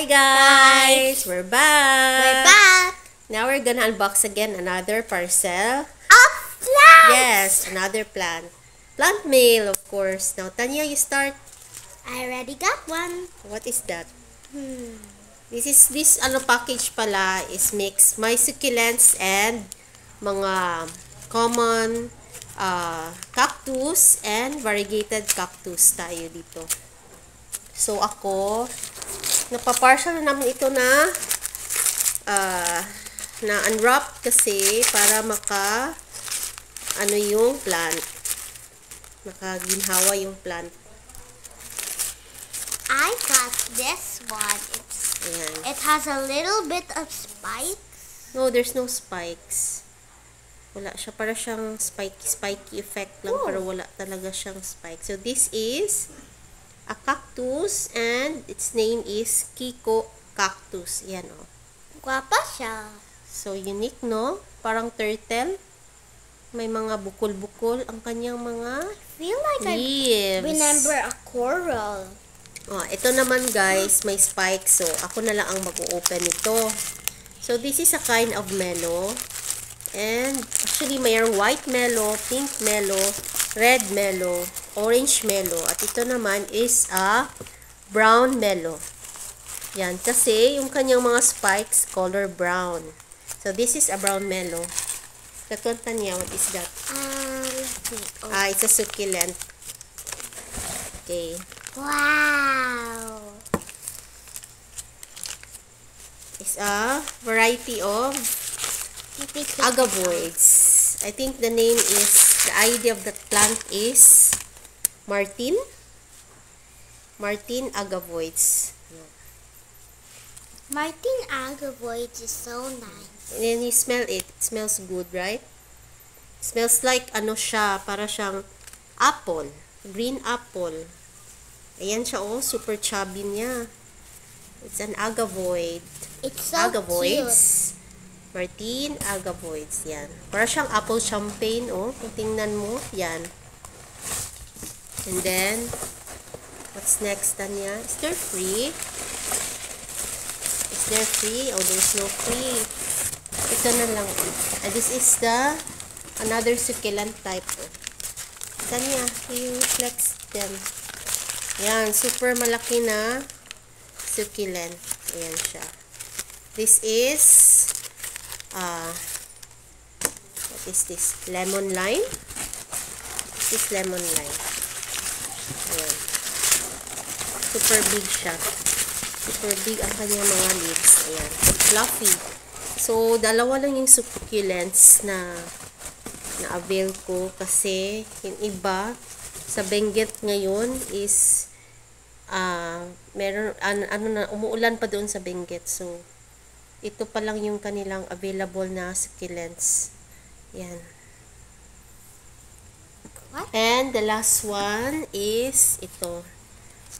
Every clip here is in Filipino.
Hi guys! We're back! We're back! Now we're gonna unbox again another parcel. Of plants! Yes, another plant. Plant mail, of course. Now, Tanya, you start. I already got one. What is that? This package pala is mix my succulents and mga common cactus and variegated cactus tayo dito. So, ako, napaparcel na naman ito na unwrap kasi para yung plant. Makaginhawa yung plant. I got this one. It has a little bit of spikes. No, there's no spikes. Wala siya. Para siyang spiky effect lang. Pero wala talaga siyang spike. So, this is a cactus and its name is Kiko Cactus. Yan, oh. Guwapa siya. So, unique, no? Parang turtle. May mga bukol-bukol ang kanyang mga Feel like leaves. I remember a coral. Oh, ito naman, guys, may spikes. So, ako na lang ang mag-open ito. So, this is a kind of mellow. And, actually, mayroong white mellow, pink mellow, red mellow, orange mellow. At ito naman is a brown mellow. Yan. Kasi, yung kanyang mga spikes, color brown. So, this is a brown mellow. Katuntan niya, what is that? It's a succulent. Okay. Wow! It's a variety of agavoids. I think the name is, the idea of that plant is Martin agavoids. Martin agavoids is so nice. And then you smell it. It smells good, right? It smells like siya, para siyang apple, green apple. Ayan siya, oh, super chubby niya. It's an agavoid. It's so Agavoids. Martin agavoids, yan. Para siyang apple champagne, oh. Kung tingnan mo, yan. And then, what's next, Tanya? Is there free? Is there free? Oh, there's no free. Ito na lang. And this is another succulent type. Tanya, you flex them. Yan, super malaki na succulent. Ayan siya. This is what is this? Lemon lime. This is lemon lime. Ayan. Super big siya. Super big ang kanyang mga leaves. Ayan. Fluffy. So, dalawa lang yung succulents na avail ko kasi yung iba sa Benguet ngayon is meron umuulan pa doon sa Benguet. So, ito pa lang yung kanilang available na succulents. Yan. What? And the last one is ito.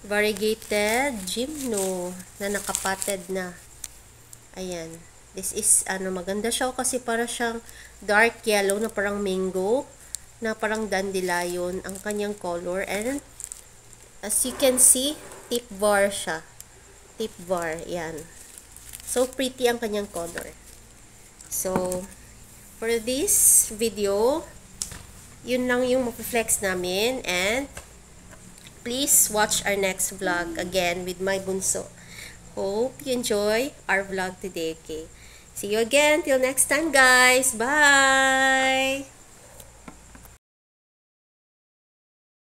Variegated gymno na nakapatted na. Ayan. This is, maganda siya kasi para siyang dark yellow na parang mango, na parang dandelion ang kanyang color. And, as you can see, tip bar siya. Tip bar, yan. So, pretty ang kanyang color. So, for this video, yun lang yung mapiflex namin. And, please watch our next vlog again with my bunso. Hope you enjoy our vlog today, okay? See you again. Till next time, guys. Bye!